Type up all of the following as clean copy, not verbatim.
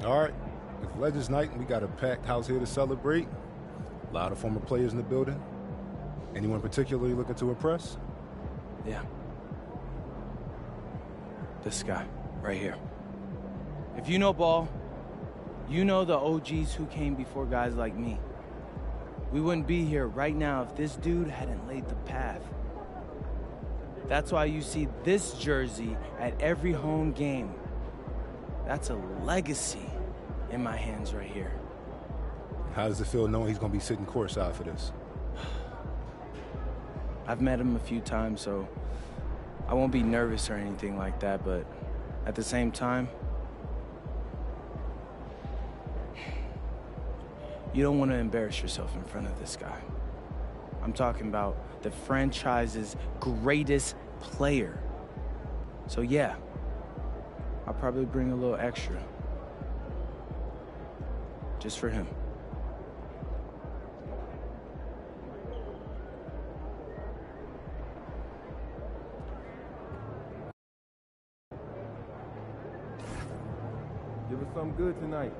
All right, it's Legends Night, and we got a packed house here to celebrate. A lot of former players in the building. Anyone particularly looking to impress? Yeah. This guy, right here. If you know ball, you know the OGs who came before guys like me. We wouldn't be here right now if this dude hadn't laid the path. That's why you see this jersey at every home game. That's a legacy in my hands right here. How does it feel knowing he's going to be sitting courtside for this? I've met him a few times, so I won't be nervous or anything like that, but at the same time, you don't want to embarrass yourself in front of this guy. I'm talking about the franchise's greatest player. So yeah, I'll probably bring a little extra. Just for him. Give us something good tonight.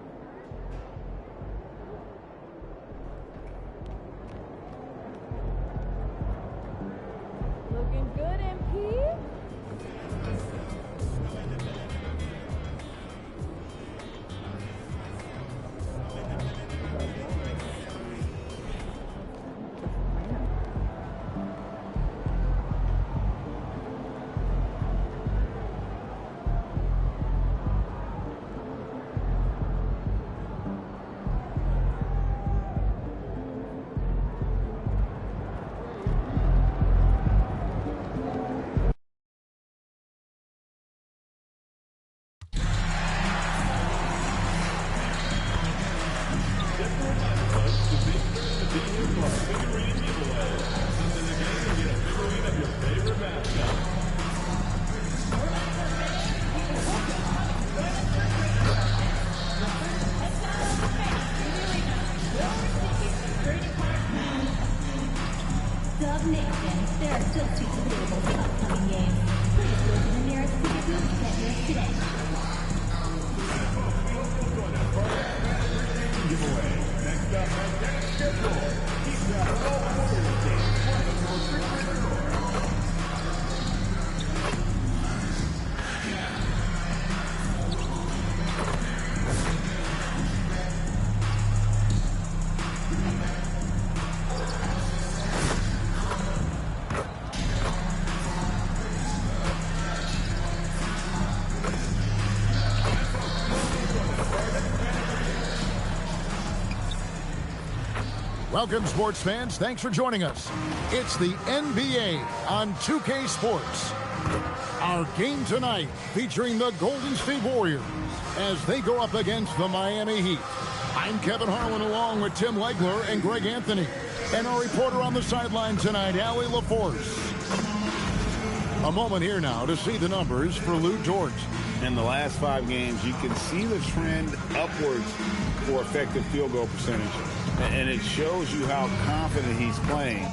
Looking good, MP. Welcome, sports fans. Thanks for joining us. It's the NBA on 2K Sports. Our game tonight featuring the Golden State Warriors as they go up against the Miami Heat. I'm Kevin Harlan along with Tim Legler and Greg Anthony. And our reporter on the sideline tonight, Allie LaForce. A moment here now to see the numbers for Lou George. In the last 5 games, you can see the trend upwards for effective field goal percentage. And it shows you how confident he's playing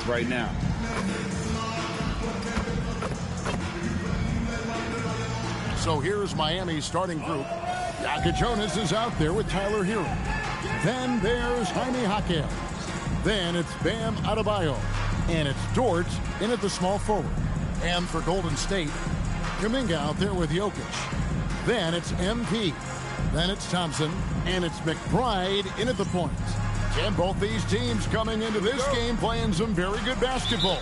right now. So here's Miami's starting group. Yaka Jonas is out there with Tyler Hero. Then there's Jaime Jaquez. Then it's Bam Adebayo. And it's George in at the small forward. And for Golden State, Kuminga out there with Jokic. Then it's MP. Then it's Thompson, and it's McBride in at the point. And both these teams coming into this game playing some very good basketball.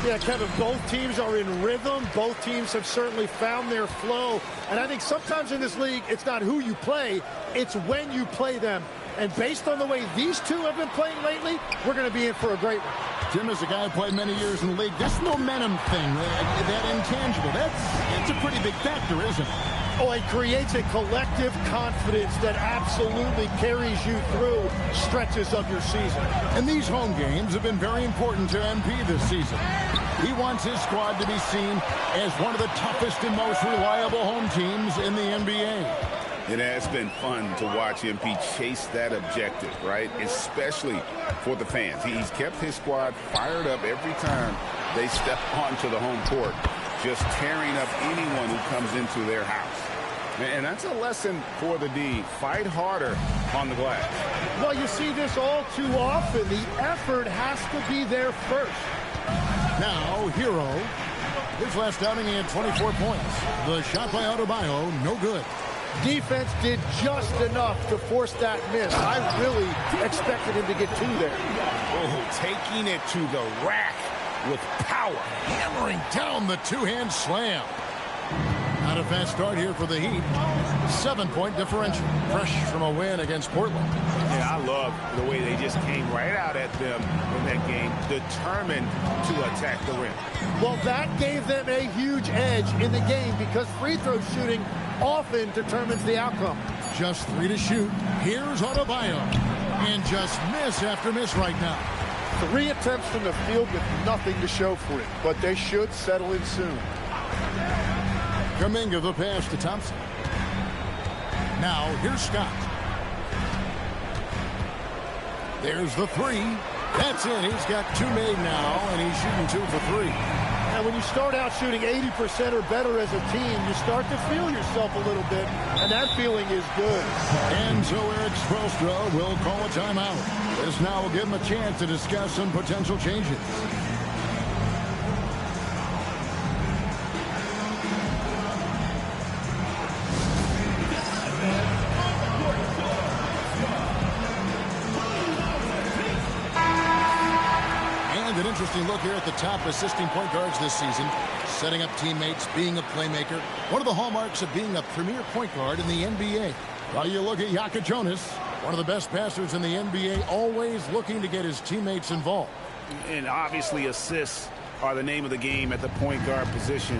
Yeah, Kevin, both teams are in rhythm. Both teams have certainly found their flow. And I think sometimes in this league, it's not who you play, it's when you play them. And based on the way these two have been playing lately, we're going to be in for a great one. Tim is a guy who played many years in the league. This momentum thing, that intangible, that's a pretty big factor, isn't it? Oh, it creates a collective confidence that absolutely carries you through stretches of your season. And these home games have been very important to MP this season. He wants his squad to be seen as one of the toughest and most reliable home teams in the NBA. It has been fun to watch MP chase that objective, right? Especially for the fans. He's kept his squad fired up every time they step onto the home court. just tearing up anyone who comes into their house. And that's a lesson for the D. Fight harder on the glass. Well, you see this all too often. The effort has to be there first. Now, Hero. His last outing, he had 24 points. The shot by Adebayo, no good. Defense did just enough to force that miss. I really expected him to get two there. Oh, taking it to the rack with power. Hammering down the two-hand slam. Not a fast start here for the Heat. 7-point differential. Fresh from a win against Portland. Yeah, I love the way they just came right out at them in that game, determined to attack the rim. Well, that gave them a huge edge in the game because free throw shooting often determines the outcome. Just 3 to shoot. Here's Adebayo. And just miss after miss right now. 3 attempts from the field with nothing to show for it, but they should settle in soon. Kuminga the pass to Thompson. Now here's Scott. There's the 3. That's in. He's got 2 made now, and he's shooting 2 for 3. And when you start out shooting 80% or better as a team, you start to feel yourself a little bit, and that feeling is good. And so Eric Spoelstra will call a timeout. This now will give him a chance to discuss some potential changes. An interesting look here at the top assisting point guards this season. Setting up teammates, being a playmaker. One of the hallmarks of being a premier point guard in the NBA. While you look at Jonas, one of the best passers in the NBA, always looking to get his teammates involved. And obviously assists are the name of the game at the point guard position.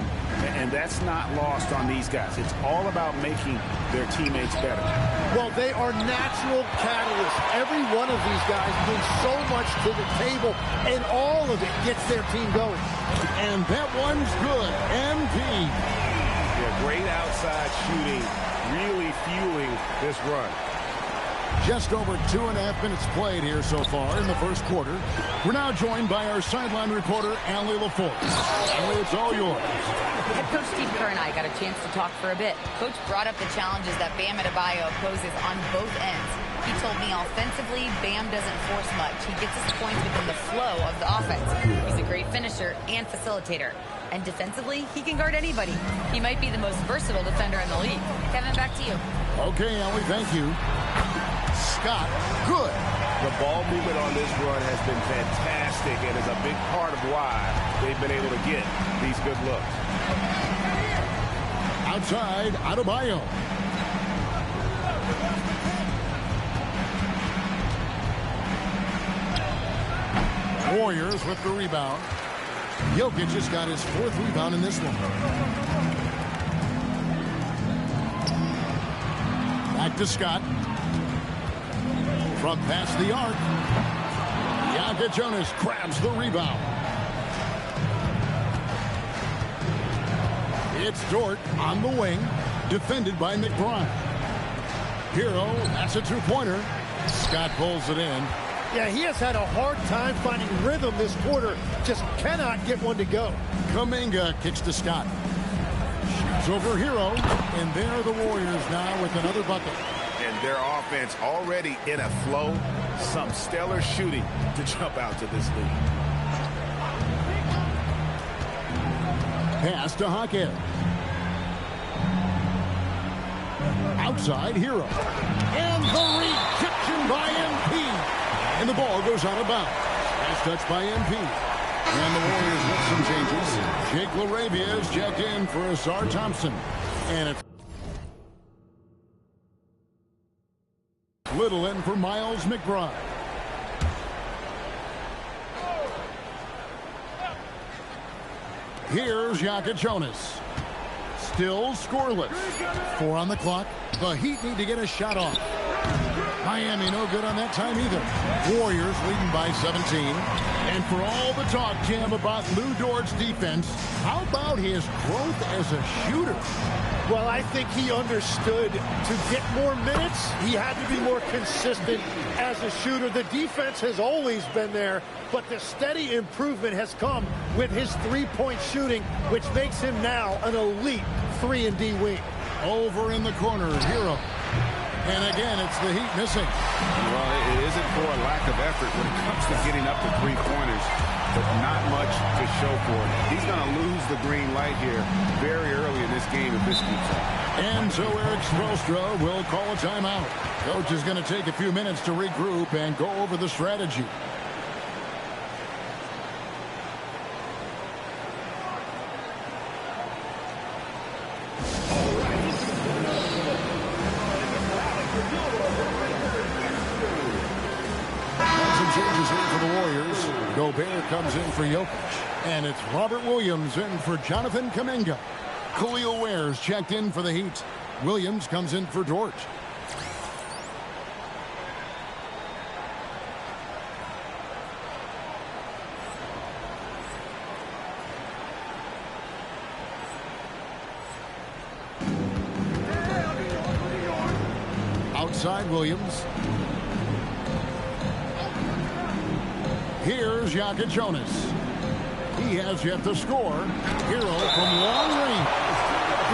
And that's not lost on these guys. It's all about making their teammates better. Well, they are natural catalysts. Every one of these guys brings so much to the table, and all of it gets their team going. And that one's good. MP. Yeah, great outside shooting, really fueling this run. Just over 2.5 minutes played here so far in the first quarter. We're now joined by our sideline reporter, Allie LaForce. Allie, it's all yours. Head coach Steve Kerr and I got a chance to talk for a bit. Coach brought up the challenges that Bam Adebayo poses on both ends. He told me offensively, Bam doesn't force much. He gets his points within the flow of the offense. He's a great finisher and facilitator. And defensively, he can guard anybody. He might be the most versatile defender in the league. Kevin, back to you. Okay, Allie, thank you. Scott, good. The ball movement on this run has been fantastic and is a big part of why they've been able to get these good looks. Outside, Adebayo. Warriors with the rebound. Jokic just got his 4th rebound in this one. Back to Scott. From past the arc. Jonas grabs the rebound. It's Dort on the wing. Defended by McBride. Hero, that's a 2-pointer. Scott pulls it in. Yeah, he has had a hard time finding rhythm this quarter. Just cannot get one to go. Kuminga kicks to Scott. Shoots over Hero. And there are the Warriors now with another bucket. And their offense already in a flow. Some stellar shooting to jump out to this lead. Pass to Hackett. Outside, Hero. And the rejection by MP. And the ball goes out of bounds. Pass touched by MP. And the Warriors with some changes. Jake LaRavia is checked in for Asar Thompson. And it's Little in for Miles McBride. Here's Jonas. Still scoreless. 4 on the clock. The Heat need to get a shot off. Miami no good on that time either. Warriors leading by 17. And for all the talk, Jim, about Lou Dort's defense, how about his growth as a shooter? Well, I think he understood to get more minutes, he had to be more consistent as a shooter. The defense has always been there, but the steady improvement has come with his three-point shooting, which makes him now an elite 3-and-D wing. Over in the corner, Hero. And again, it's the Heat missing. Well, it isn't for a lack of effort when it comes to getting up to three-pointers, but not much to show for it. He's going to lose the green light here very early in this game if this keeps up. And so Eric Spoelstra will call a timeout. Coach is going to take a few minutes to regroup and go over the strategy. Changes in for the Warriors. Gobert comes in for Jokic. And it's Robert Williams in for Jonathan Kuminga. Khalil Ware's checked in for the Heat. Williams comes in for Dort. Outside Williams. Here's Jonas. He has yet to score. Hero from long range.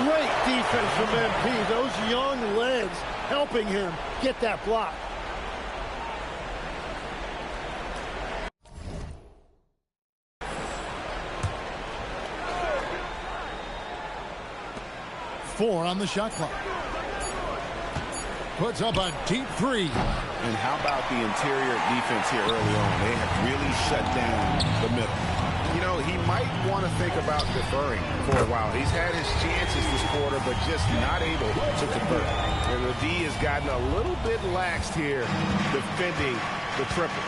Great defense from MP. Those young legs helping him get that block. Four on the shot clock. Puts up a deep three. And how about the interior defense here early on? They have really shut down the middle. You know, he might want to think about deferring for a while. He's had his chances this quarter, but just not able to convert. And the D has gotten a little bit laxed here defending the triple.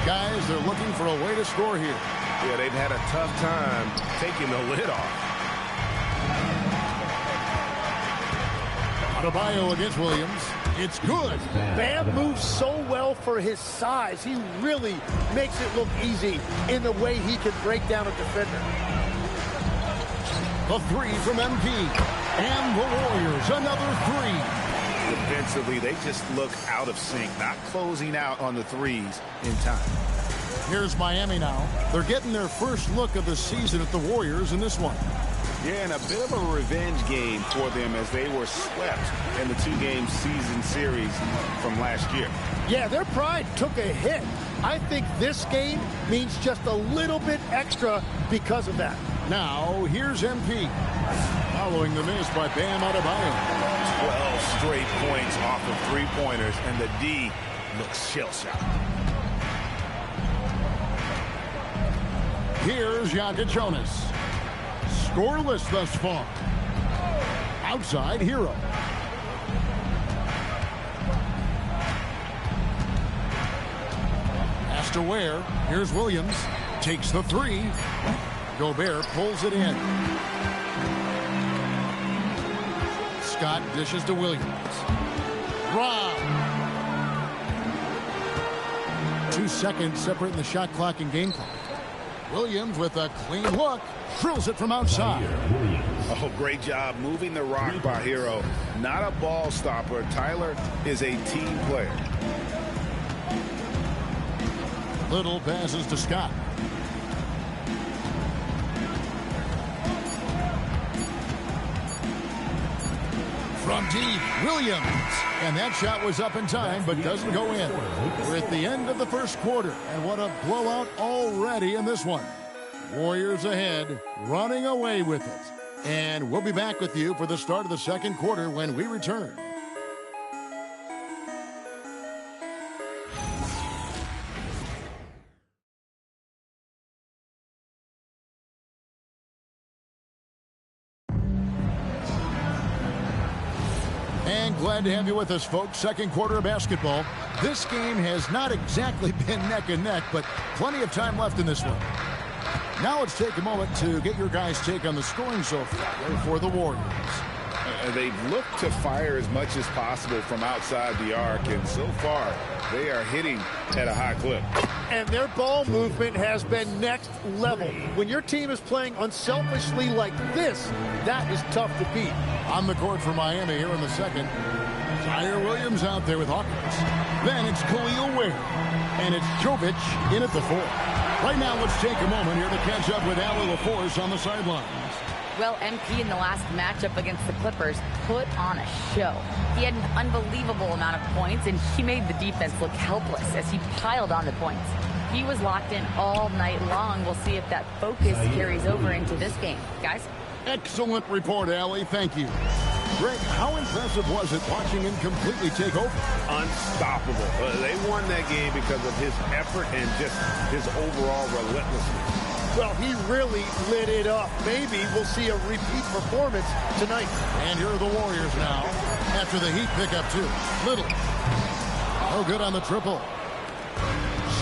Guys, they're looking for a way to score here. Yeah, they've had a tough time taking the lid off. Adebayo against Williams. It's good. Bam moves so well for his size. He really makes it look easy in the way he can break down a defender. The three from MP. And the Warriors, another three. Defensively, they just look out of sync, not closing out on the threes in time. Here's Miami now. They're getting their first look of the season at the Warriors in this one. Yeah, and a bit of a revenge game for them as they were swept in the two-game season series from last year. Yeah, their pride took a hit. I think this game means just a little bit extra because of that. Now, here's MP. Following the miss by Bam Adebayo. 12 straight points off of three-pointers, and the D looks shell-shocked. Here's Jonas. Scoreless thus far. Outside, Hero. Pass to Ware. Here's Williams. Takes the three. Gobert pulls it in. Scott dishes to Williams. Rob. 2 seconds separating the shot clock and game clock. Williams with a clean look. Drills it from outside. Oh, great job moving the rock by Hero. Not a ball stopper. Tyler is a team player. Little passes to Scott. From deep, Williams. And that shot was up in time, but doesn't go in. We're at the end of the first quarter, and what a blowout already in this one. Warriors ahead, running away with it. And we'll be back with you for the start of the second quarter when we return. And glad to have you with us, folks. Second quarter of basketball. This game has not exactly been neck and neck, but plenty of time left in this one. Now let's take a moment to get your guys' take on the scoring so far for the Warriors. They've looked to fire as much as possible from outside the arc, and so far they are hitting at a high clip. And their ball movement has been next level. When your team is playing unselfishly like this, that is tough to beat. On the court for Miami here in the second. Zaire Williams out there with Hawkins. Then it's Khalil Ware. And it's Jovic in at the 4. Right now, let's take a moment here to catch up with Allie LaForce on the sidelines. Well, MP in the last matchup against the Clippers put on a show. He had an unbelievable amount of points, and he made the defense look helpless as he piled on the points. He was locked in all night long. We'll see if that focus carries over into this game. Guys? Excellent report, Allie. Thank you. Greg, how impressive was it watching him completely take over? Unstoppable. They won that game because of his effort and just his overall relentlessness. Well, he really lit it up. Maybe we'll see a repeat performance tonight. And here are the Warriors now after the Heat pick up 2. Little. No good on the triple.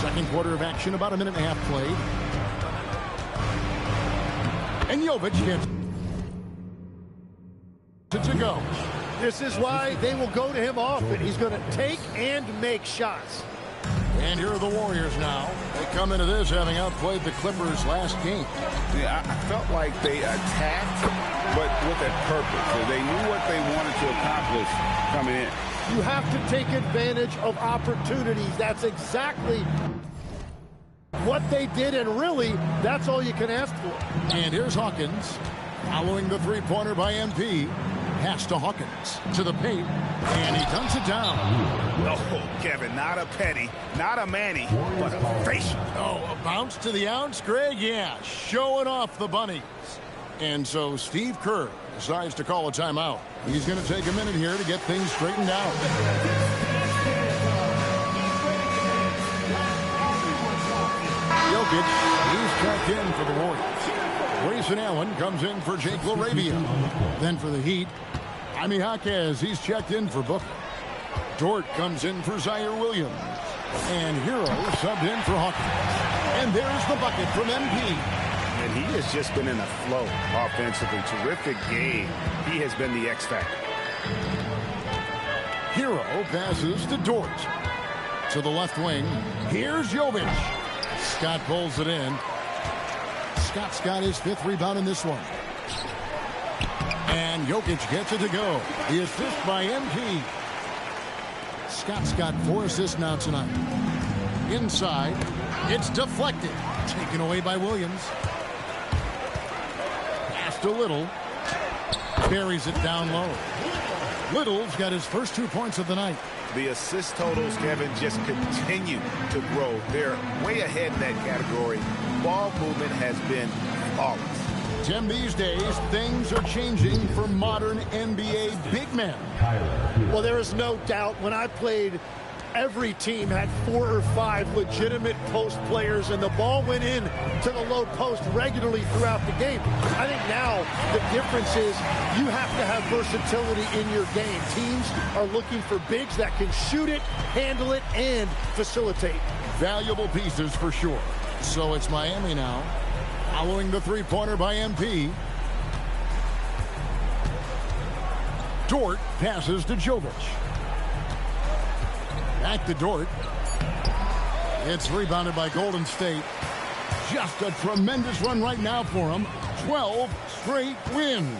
Second quarter of action, about a minute and a half played. And Jovic gets it to go. This is why they will go to him often. He's going to take and make shots. And here are the Warriors now. They come into this having outplayed the Clippers last game. Yeah, I felt like they attacked, but with a purpose. They knew what they wanted to accomplish coming in. You have to take advantage of opportunities. That's exactly what they did, and really, that's all you can ask for. And here's Hawkins following the three-pointer by MP. Pass to Hawkins to the paint, and he dunks it down. Oh, Kevin, not a Petty, not a Manny, but a facial. Oh, a bounce to the ounce, Greg? Yeah, showing off the bunnies. And so Steve Kerr decides to call a timeout. He's going to take a minute here to get things straightened out. Jokic, he's checked in for the Warriors. Grayson Allen comes in for Jake LaRavia. Then for the Heat, Jaime Jaquez, he's checked in for Booker. Dort comes in for Zaire Williams. And Hero subbed in for Hawkins. And there's the bucket from MP. And he has just been in a flow offensively. Terrific game. He has been the X factor. Hero passes to Dort. To the left wing, here's Jovic. Scott pulls it in. Scott's got his 5th rebound in this one. And Jokic gets it to go. The assist by MP. Scott's got 4 assists now tonight. Inside, it's deflected. Taken away by Williams. Pass to Little. Buries it down low. Little's got his first 2 points of the night. The assist totals, Kevin, just continue to grow. They're way ahead in that category. Ball movement has been flawless. Tim, these days, things are changing for modern NBA big men. Well, there is no doubt when I played, every team had 4 or 5 legitimate post players, and the ball went in to the low post regularly throughout the game. I think now the difference is you have to have versatility in your game. Teams are looking for bigs that can shoot it, handle it, and facilitate. Valuable pieces for sure. So it's Miami now, following the three-pointer by MP. Dort passes to Jovic. Back to Dort. It's rebounded by Golden State. Just a tremendous run right now for him. 12 straight wins.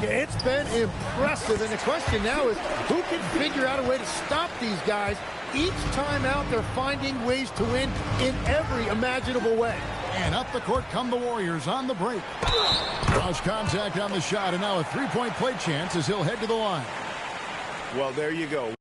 Yeah, it's been impressive, and the question now is who can figure out a way to stop these guys? Each time out, they're finding ways to win in every imaginable way. And up the court come the Warriors on the break. Cross contact on the shot, and now a three-point play chance as he'll head to the line. Well, there you go.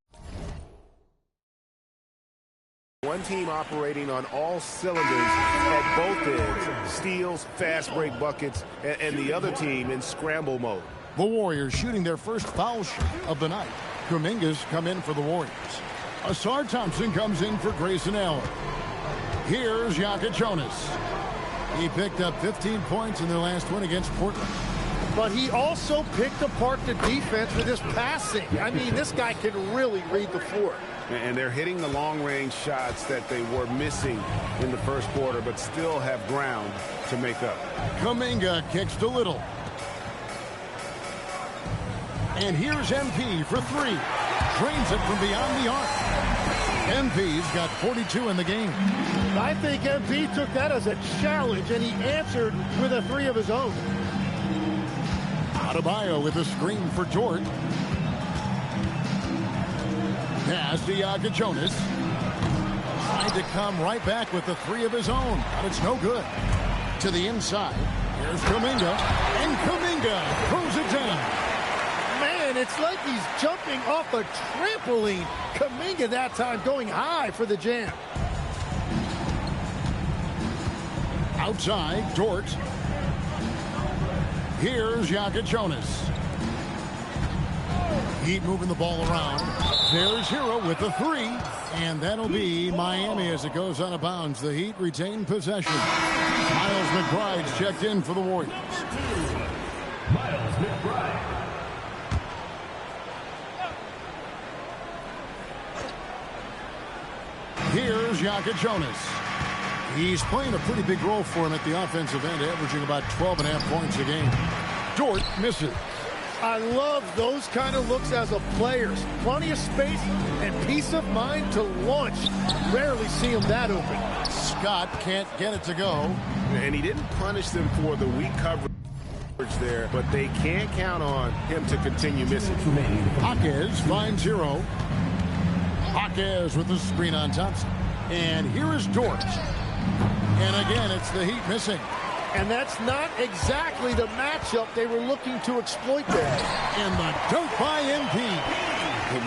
One team operating on all cylinders at both ends. Steals, fast break buckets, and the other team in scramble mode. The Warriors shooting their first foul shot of the night. Kuminga's come in for the Warriors. Asar Thompson comes in for Grayson Allen. Here's Jonas. He picked up 15 points in their last win against Portland. But he also picked apart the defense with his passing. I mean, this guy can really read the floor. And they're hitting the long-range shots that they were missing in the first quarter, but still have ground to make up. Kuminga kicks to Little. And here's MP for three. Drains it from beyond the arc. MP's got 42 in the game. I think MP took that as a challenge, and he answered with a three of his own. Adebayo with a screen for Dort. Pass to Jonas. Tried to come right back with the three of his own, but it's no good. To the inside. Here's Kuminga. And Kuminga throws it down. Man, it's like he's jumping off a trampoline. Kuminga that time going high for the jam. Outside, Dort. Here's Jonas. Heat moving the ball around. There's Hero with the three. And that'll be Miami as it goes out of bounds. The Heat retain possession. Miles McBride's checked in for the Warriors. Miles McBride. Here's Jonas. He's playing a pretty big role for him at the offensive end, averaging about 12.5 points a game. Dort misses. I love those kind of looks as a player. Plenty of space and peace of mind to launch. Rarely see him that open. Scott can't get it to go. And he didn't punish them for the weak coverage there, but they can't count on him to continue missing. Jaquez finds Hero. Jaquez with the screen on Thompson. And here is Dort. And again, it's the Heat missing. And that's not exactly the matchup they were looking to exploit there. And the dunk by MP.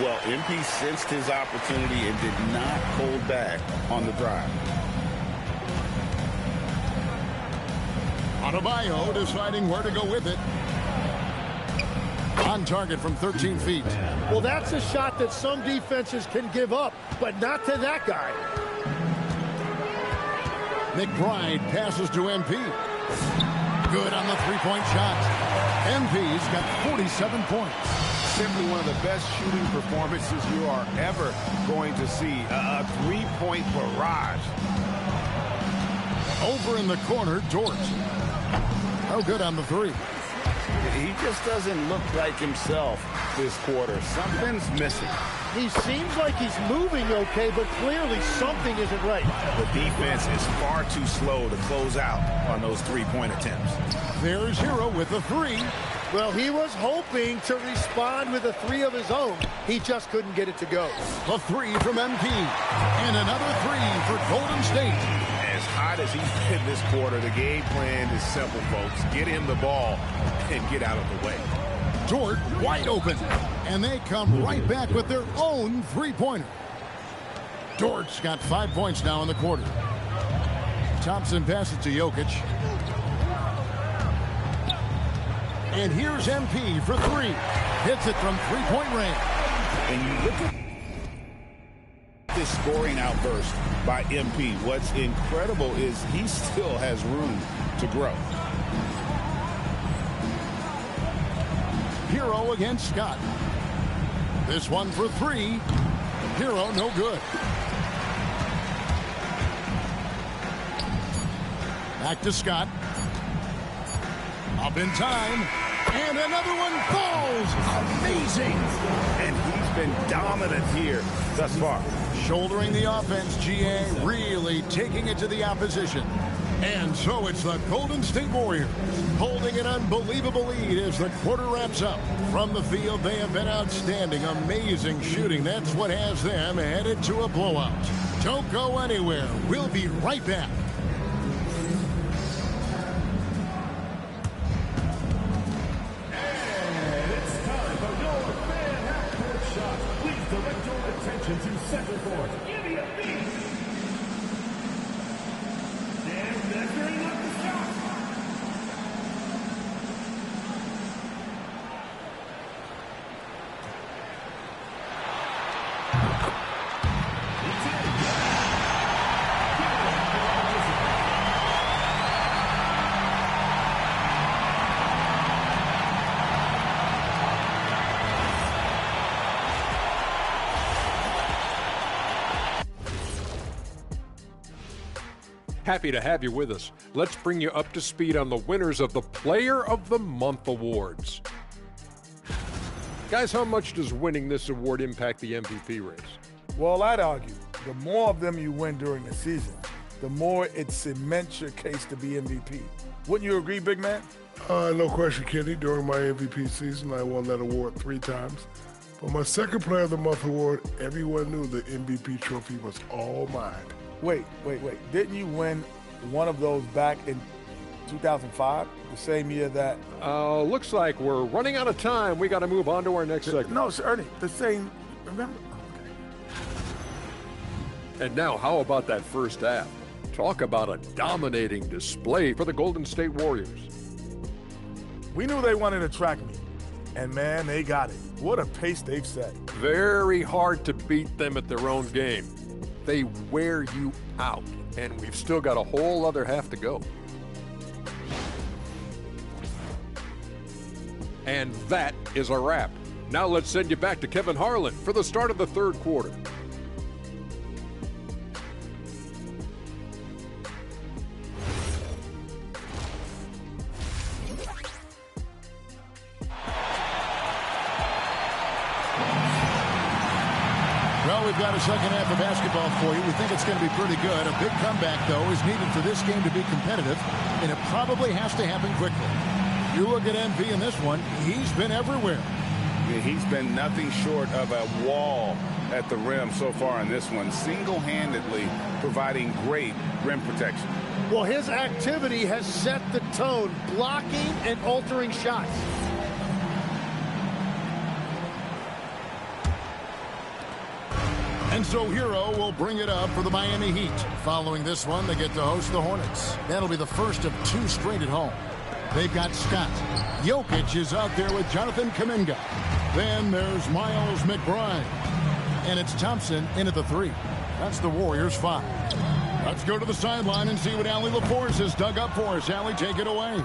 Well, MP sensed his opportunity and did not hold back on the drive. Adebayo deciding where to go with it. On target from 13 feet. Well, that's a shot that some defenses can give up, but not to that guy. McBride passes to MP. Good on the three-point shot. MP's got 47 points. Simply one of the best shooting performances you are ever going to see. A three-point barrage. Over in the corner, Dort. Oh, good on the three. He just doesn't look like himself this quarter. Something's missing. He seems like he's moving okay, but clearly something isn't right. The defense is far too slow to close out on those three-point attempts. There's Hero with a three. Well, he was hoping to respond with a three of his own. He just couldn't get it to go. A three from MP. And another three for Golden State. As hot as he's been this quarter, the game plan is simple, folks. Get him the ball and get out of the way. Dort wide open. And they come right back with their own three-pointer. Dort's got 5 points now in the quarter. Thompson passes to Jokic. And here's MP for three. Hits it from three-point range. And you look at this scoring outburst by MP. What's incredible is he still has room to grow. Hero against Scott. This one for three. Hero no good. Back to Scott. Up in time. And another one falls. Amazing. And he's been dominant here thus far. Shouldering the offense, GA really taking it to the opposition. And so it's the Golden State Warriors holding an unbelievable lead as the quarter wraps up. From the field, they have been outstanding. Amazing shooting. That's what has them headed to a blowout. Don't go anywhere. We'll be right back. And it's time for your fan half-court shot. Please direct your attention to center court. Give me a beat. And measuring up the shot. Happy to have you with us. Let's bring you up to speed on the winners of the Player of the Month awards. Guys, how much does winning this award impact the MVP race? Well, I'd argue the more of them you win during the season, the more it cements your case to be MVP. Wouldn't you agree, big man? No question, Kenny. During my MVP season, I won that award 3 times. For my second Player of the Month award, everyone knew the MVP trophy was all mine. Wait. Didn't you win one of those back in 2005, the same year that... Looks like we're running out of time. We got to move on to our next segment. No, Ernie, the same... Remember? And now, how about that first half? Talk about a dominating display for the Golden State Warriors. We knew they wanted to track me, and man, they got it. What a pace they've set. Very hard to beat them at their own game. They wear you out, and we've still got a whole other half to go. And that is a wrap. Now let's send you back to Kevin Harlan for the start of the third quarter. Well, we've got a second half of basketball for you. We think it's going to be pretty good. A big comeback, though, is needed for this game to be competitive, and it probably has to happen quickly. You look at MV in this one, he's been everywhere. Yeah, he's been nothing short of a wall at the rim so far in this one, single-handedly providing great rim protection. Well, his activity has set the tone, blocking and altering shots. And so Hero will bring it up for the Miami Heat. Following this one, they get to host the Hornets. That'll be the first of 2 straight at home. They've got Scott. Jokic is out there with Jonathan Kuminga. Then there's Miles McBride. And it's Thompson in at the 3. That's the Warriors' 5. Let's go to the sideline and see what Allie LaForce has dug up for us. Allie, take it away.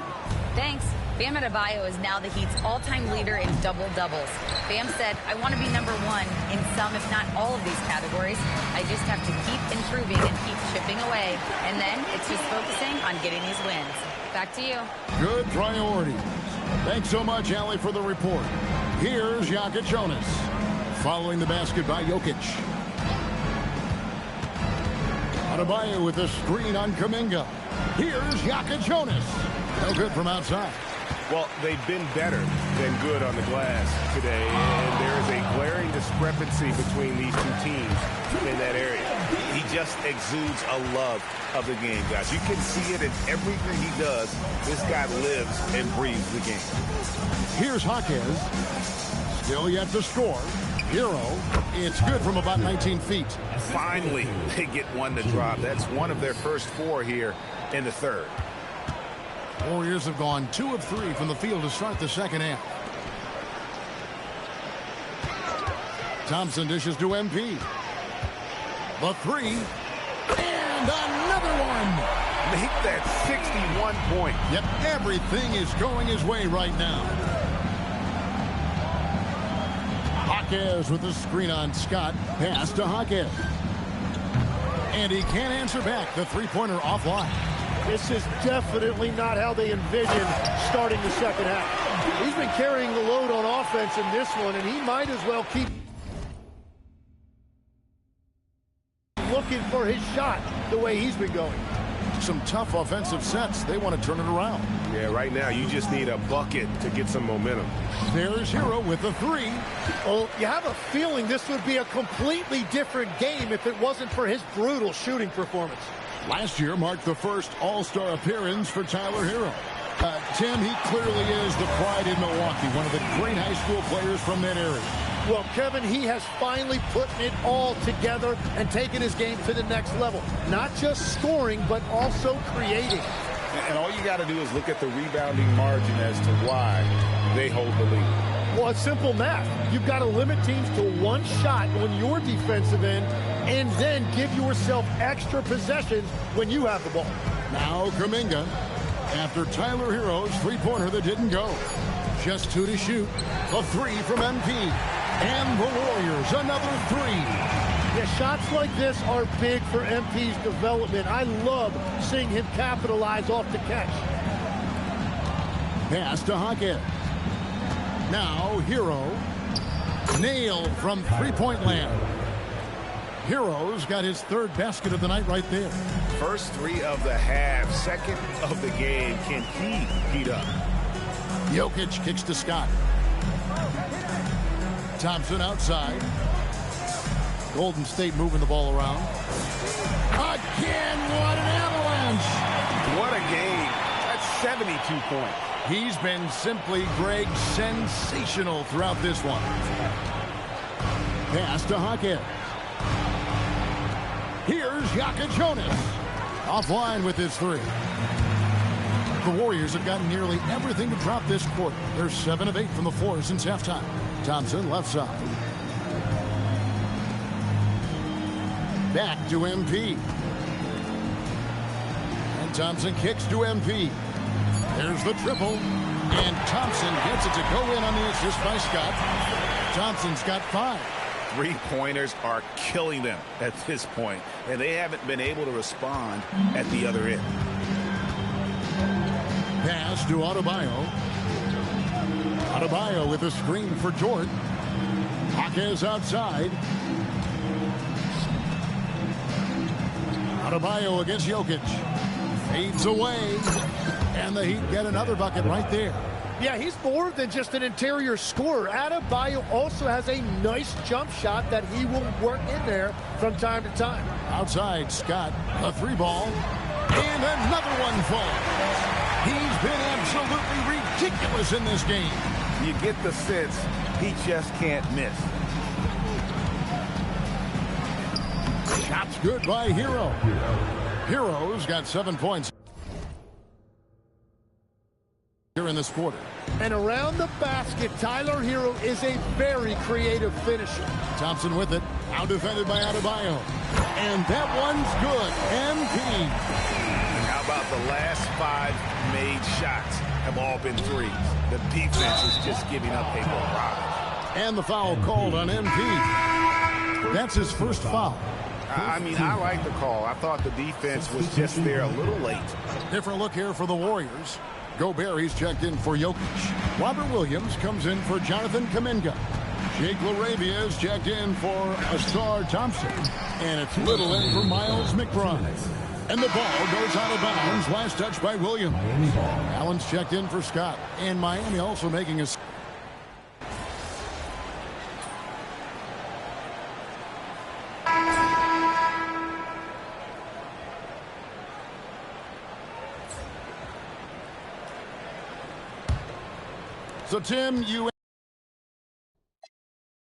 Thanks. Bam Adebayo is now the Heat's all-time leader in double-doubles. Bam said, I want to be number 1 in some, if not all of these categories. I just have to keep improving and keep chipping away. And then it's just focusing on getting these wins. Back to you. Good priorities. Thanks so much, Allie, for the report. Here's Jonas. Following the basket by Jokic. Adebayo with a screen on Kuminga. Here's Jonas. No good from outside. Well, they've been better than good on the glass today, and there is a glaring discrepancy between these 2 teams in that area. He just exudes a love of the game, guys. You can see it in everything he does. This guy lives and breathes the game. Here's Jaquez. Still yet to score. Hero. It's good from about 19 feet. Finally, they get one to drop. That's one of their first 4 here in the third. Warriors have gone 2 of 3 from the field to start the second half. Thompson dishes to MP. The 3. And another one. Make that 61 point. Yep, everything is going his way right now. Jaquez with the screen on Scott. Pass to Jaquez. And he can't answer back. The three-pointer offline. This is definitely not how they envision starting the second half. He's been carrying the load on offense in this one, and he might as well keep looking for his shot the way he's been going. Some tough offensive sets. They want to turn it around. Yeah, right now you just need a bucket to get some momentum. There's Hero with the 3. Well, you have a feeling this would be a completely different game if it wasn't for his brutal shooting performance. Last year marked the first All-Star appearance for Tyler Hero. Tim, he clearly is the pride in Milwaukee, one of the great high school players from that area. Well, Kevin, he has finally put it all together and taken his game to the next level. Not just scoring, but also creating. And all you got to do is look at the rebounding margin as to why they hold the lead. Well, it's simple math. You've got to limit teams to 1 shot on your defensive end and then give yourself extra possessions when you have the ball. Now Kuminga after Tyler Hero's three-pointer that didn't go. Just 2 to shoot. A 3 from MP. And the Warriors, another 3. Yeah, shots like this are big for MP's development. I love seeing him capitalize off the catch. Pass to Jaquez. Now Hero. nailed from three-point land. Heroes got his third basket of the night right there. First three of the half, second of the game. Can he heat up? Jokic kicks to Scott. Thompson outside. Golden State moving the ball around. Again, what an avalanche! What a game. That's 72 points. He's been simply, Greg, sensational throughout this one. Pass to Hawkins. Here's Jonas. Offline with his three. The Warriors have gotten nearly everything to drop this quarter. They're 7 of 8 from the floor since halftime. Thompson left side. Back to MP. And Thompson kicks to MP. There's the triple. And Thompson gets it to go in on the assist by Scott. Thompson's got 5. Three-pointers are killing them at this point, and they haven't been able to respond at the other end. Pass to Adebayo. Adebayo with a screen for Dort. Hawkins outside. Adebayo against Jokic. Fades away. And the Heat get another bucket right there. Yeah, he's more than just an interior scorer. Adebayo also has a nice jump shot that he will work in there from time to time. Outside, Scott, a 3-ball. And another one falls. He's been absolutely ridiculous in this game. You get the sense he just can't miss. Shot's good by Hero. Hero's got 7 points here in this quarter. And around the basket, Tyler Hero is a very creative finisher. Thompson with it. Out defended by Adebayo. And that one's good. MP. How about the last 5 made shots have all been threes? The defense is just giving up a barrage. And the foul called on MP. That's his first foul. I mean, I like the call. I thought the defense was just there a little late. Different look here for the Warriors. Gobert, he's checked in for Jokic. Robert Williams comes in for Jonathan Kuminga. Jake LaRavia is checked in for Asar Thompson. And it's Little in for Miles McBride. And the ball goes out of bounds. Last touch by Williams. Allen's checked in for Scott. And Miami also making a... So, Tim, you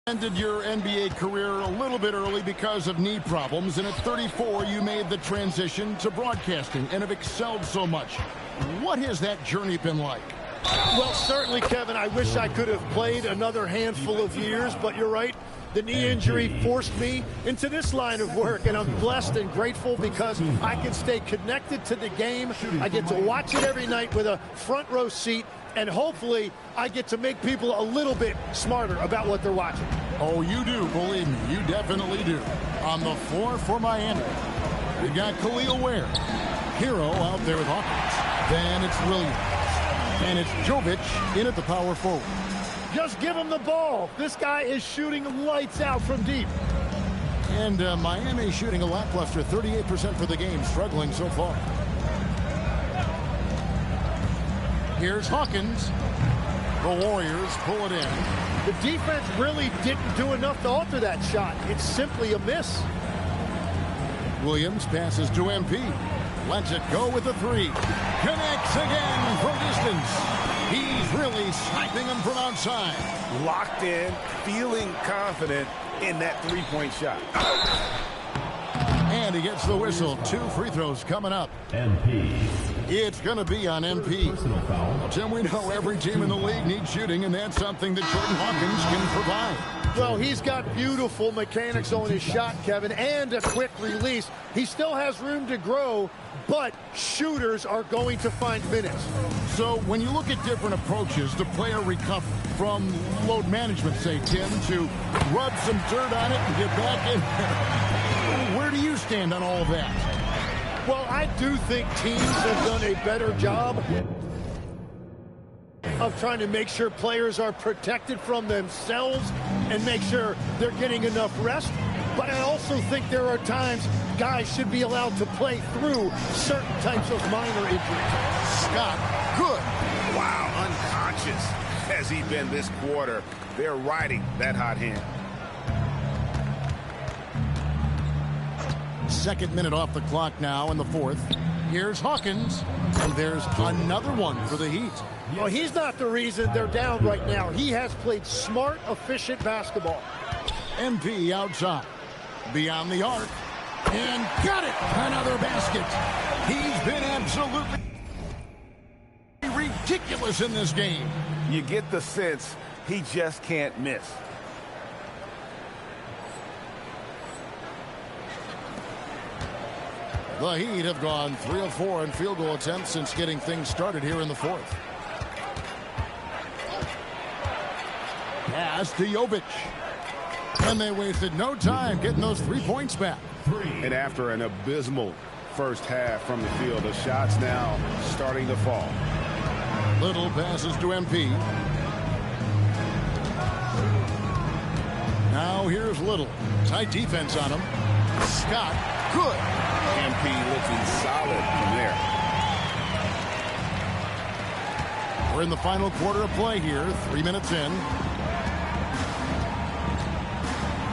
ended your NBA career a little bit early because of knee problems, and at 34, you made the transition to broadcasting and have excelled so much. What has that journey been like? Well, certainly, Kevin, I wish I could have played another handful of years, but you're right. The knee injury forced me into this line of work, and I'm blessed and grateful because I can stay connected to the game. I get to watch it every night with a front row seat, and hopefully I get to make people a little bit smarter about what they're watching. Oh, you do, believe me. You definitely do. On the floor for Miami, we got Khalil Ware. Hero out there with Hawkins. Then it's Williams. And it's Jovic in at the power forward. Just give him the ball. This guy is shooting lights out from deep. And Miami shooting a lackluster 38% for the game, struggling so far. Here's Hawkins. The Warriors pull it in. The defense really didn't do enough to alter that shot. It's simply a miss. Williams passes to MP. Lets it go with the 3. Connects again from distance. He's really sniping him from outside. Locked in, feeling confident in that three-point shot. And he gets the whistle. 2 free throws coming up. MP. It's going to be on MP. Well, Tim, we know every team in the league needs shooting, and that's something that Jordan Hawkins can provide. Well, he's got beautiful mechanics on his shot, Kevin, and a quick release. He still has room to grow, but shooters are going to find minutes. So when you look at different approaches to player recovery, from load management, say, Tim, to rub some dirt on it and get back in there, where do you stand on all of that? Well, I do think teams have done a better job of trying to make sure players are protected from themselves and make sure they're getting enough rest. But I also think there are times guys should be allowed to play through certain types of minor injuries. Scott, good. Wow, unconscious has he been this quarter. They're riding that hot hand. Second minute off the clock now in the fourth. Here's Hawkins, and there's another one for the Heat. Well, he's not the reason they're down right now. He has played smart, efficient basketball. MP outside. Beyond the arc. And got it! Another basket. He's been absolutely ridiculous in this game. You get the sense he just can't miss. The Heat have gone 3 of 4 in field goal attempts since getting things started here in the fourth. Pass to Jovic. And they wasted no time getting those 3 points back. And after an abysmal first half from the field, the shots now starting to fall. Little passes to MP. Now here's Little. Tight defense on him. Scott, good. MP looking solid from there. We're in the final quarter of play here. 3 minutes in.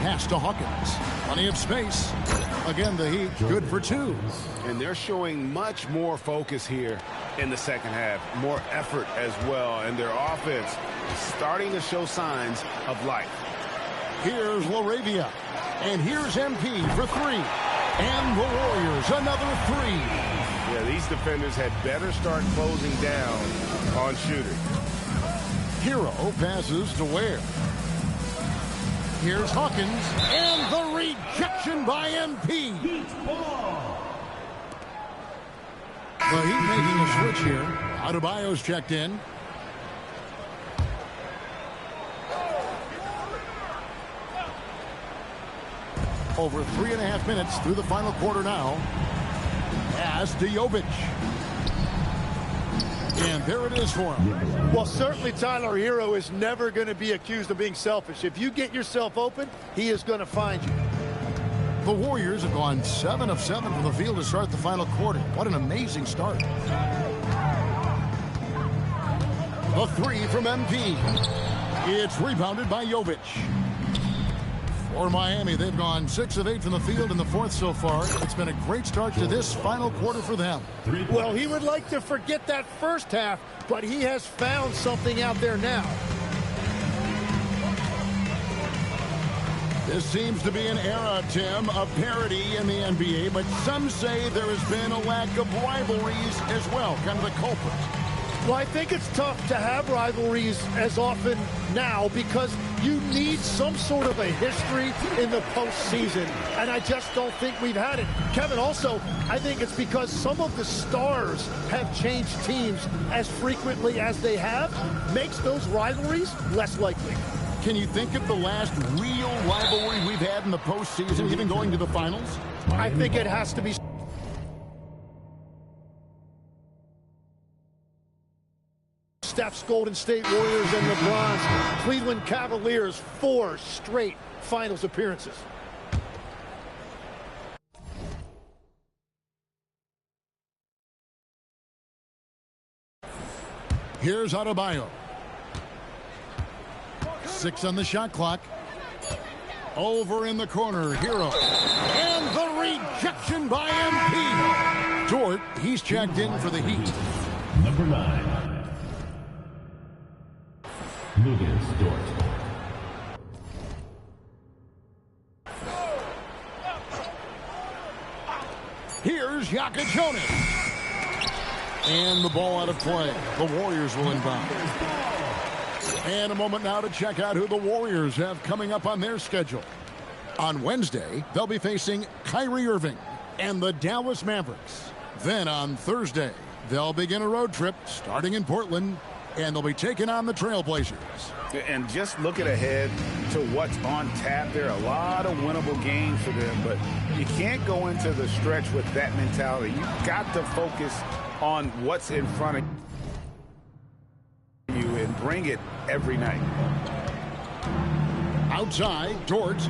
Pass to Hawkins. Plenty of space. Again, the Heat good for 2. And they're showing much more focus here in the second half. More effort as well. And their offense is starting to show signs of life. Here's LaRavia. And here's MP for 3. And the Warriors another 3. Yeah, these defenders had better start closing down on shooting. Hero passes to Ware. Here's Hawkins, and the rejection by MP. The Heat making a switch here. Adebayo's checked in. Over 3.5 minutes through the final quarter now. Pass to Jovic. And there it is for him. Well, certainly Tyler Hero is never going to be accused of being selfish. If you get yourself open, he is going to find you. The Warriors have gone 7 of 7 from the field to start the final quarter. What an amazing start. A 3 from MP. It's rebounded by Jovic. For Miami, they've gone 6 of 8 from the field in the fourth so far. It's been a great start to this final quarter for them. Well, he would like to forget that first half, but he has found something out there now. This seems to be an era, Tim, of parity in the NBA, but some say there has been a lack of rivalries as well, kind of the culprit. Well, I think it's tough to have rivalries as often now because you need some sort of a history in the postseason, and I just don't think we've had it. Kevin, also, I think it's because some of the stars have changed teams as frequently as they have, makes those rivalries less likely. Can you think of the last real rivalry we've had in the postseason, even going to the finals? I think it has to be Steph's Golden State Warriors and LeBron's Cleveland Cavaliers 4 straight finals appearances. Here's Adebayo. 6 on the shot clock. Over in the corner, Hero. And the rejection by MP. Dort, he's checked in for the Heat. Number 9. Lucas Dort. Here's Jonas. And the ball out of play. The Warriors will inbound. And a moment now to check out who the Warriors have coming up on their schedule. On Wednesday, they'll be facing Kyrie Irving and the Dallas Mavericks. Then on Thursday, they'll begin a road trip starting in Portland, and they'll be taking on the Trailblazers. And just looking ahead to what's on tap, there are a lot of winnable games for them, but you can't go into the stretch with that mentality. You've got to focus on what's in front of you bring it every night. Outside, Dort.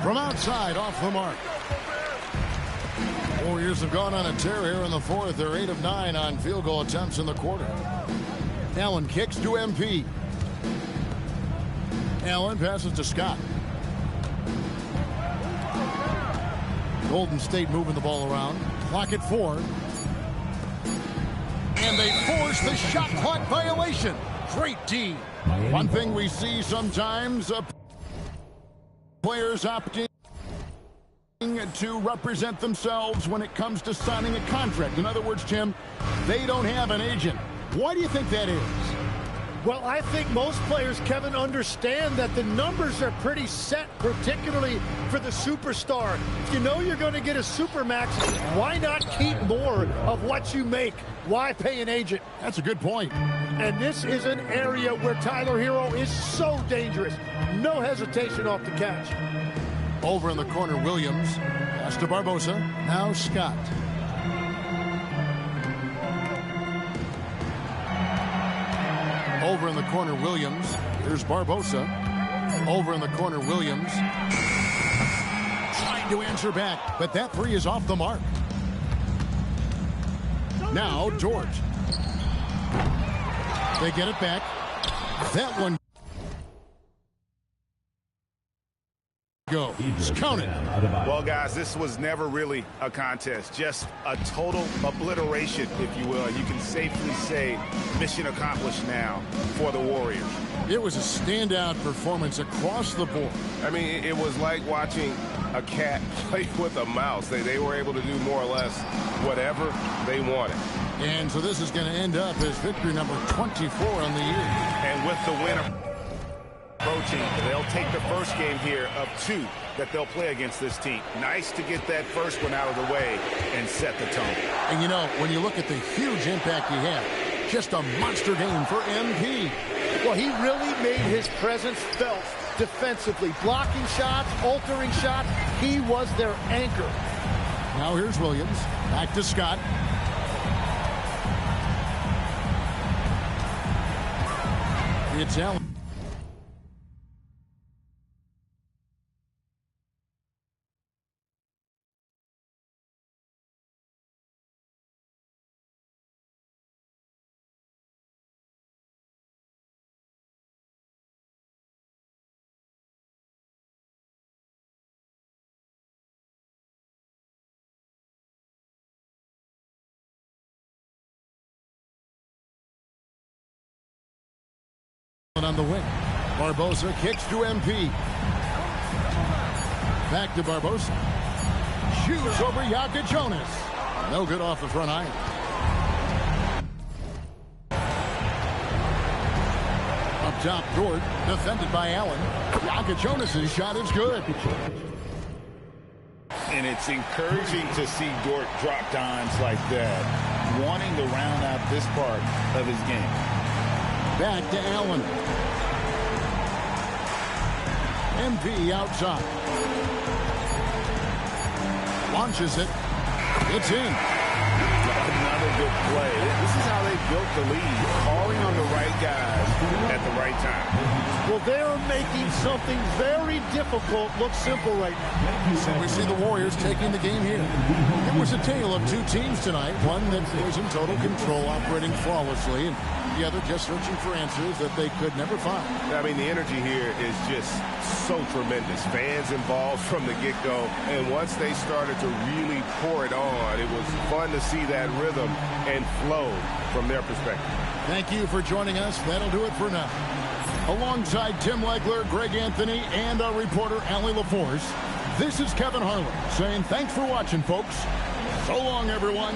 From outside, off the mark. Warriors have gone on a tear here in the fourth. They're 8 of 9 on field goal attempts in the quarter. Allen kicks to MP. Allen passes to Scott. Golden State moving the ball around. Clock at 4. And they force the shot clock violation. Great D. One thing we see sometimes, players opting to represent themselves when it comes to signing a contract. In other words, Tim, they don't have an agent. Why do you think that is? Well, I think most players, Kevin, understand that the numbers are pretty set, particularly for the superstar. If you know you're going to get a supermax, why not keep more of what you make? Why pay an agent? That's a good point. And this is an area where Tyler Hero is so dangerous. No hesitation off the catch. Over in the corner, Williams. Pass to Barbosa. Now Scott. Over in the corner, Williams. Here's Barbosa. Over in the corner, Williams. Trying to answer back, but that three is off the mark. Now, Dort. They get it back. That one. Go. It's counted. Well, guys, this was never really a contest, just a total obliteration, if you will. You can safely say mission accomplished now for the Warriors. It was a standout performance across the board. I mean, it was like watching a cat play with a mouse. They were able to do more or less whatever they wanted. And so this is going to end up as victory number 24 on the year. And with the win approaching, they'll take the first game here of 2 that they'll play against this team. Nice to get that first one out of the way and set the tone. And you know, when you look at the huge impact he had, just a monster game for MP. Well, he really made his presence felt defensively. Blocking shots, altering shots. He was their anchor. Now here's Williams. Back to Scott. It's Allen. On the wing. Barbosa kicks to MP. Back to Barbosa. Shoots over Yaka Jonas. No good off the front iron. Up top, Dort, defended by Allen. Yaka Jonas' shot is good. And it's encouraging to see Dort drop dimes like that, wanting to round out this part of his game. Back to Allen. MP outside. Launches it. It's in. Another good play. This is how they built the lead, calling on the right guys at the right time. Well, they're making something very difficult look simple right now. So we see the Warriors taking the game here. It was a tale of 2 teams tonight. One that was in total control, operating flawlessly, and the other just searching for answers that they could never find. I mean, the energy here is just so tremendous. Fans involved from the get-go, and once they started to really pour it on, it was fun to see that rhythm and flow from their perspective. Thank you for joining us. That'll do it for now. Alongside Tim Legler, Greg Anthony, and our reporter, Allie LaForce, this is Kevin Harlan saying thanks for watching, folks. So long, everyone.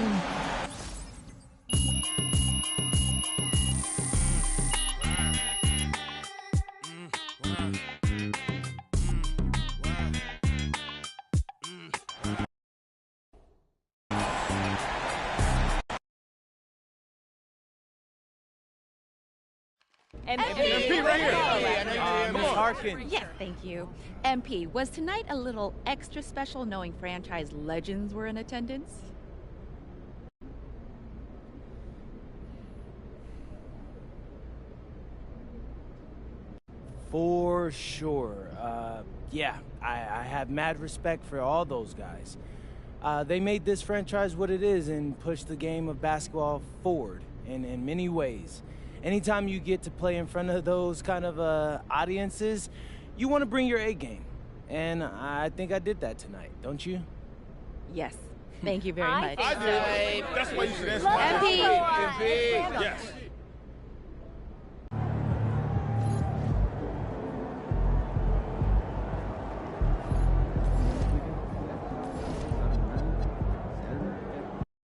MP right here. Ms. Harkins. Yes, thank you. MP, was tonight a little extra special knowing franchise legends were in attendance? For sure. Yeah, I have mad respect for all those guys. They made this franchise what it is and pushed the game of basketball forward in many ways. Anytime you get to play in front of those kind of audiences, you want to bring your A game. And I think I did that tonight, don't you? Yes. Thank you very much. I do. That's why you should ask MP. MP. Yes.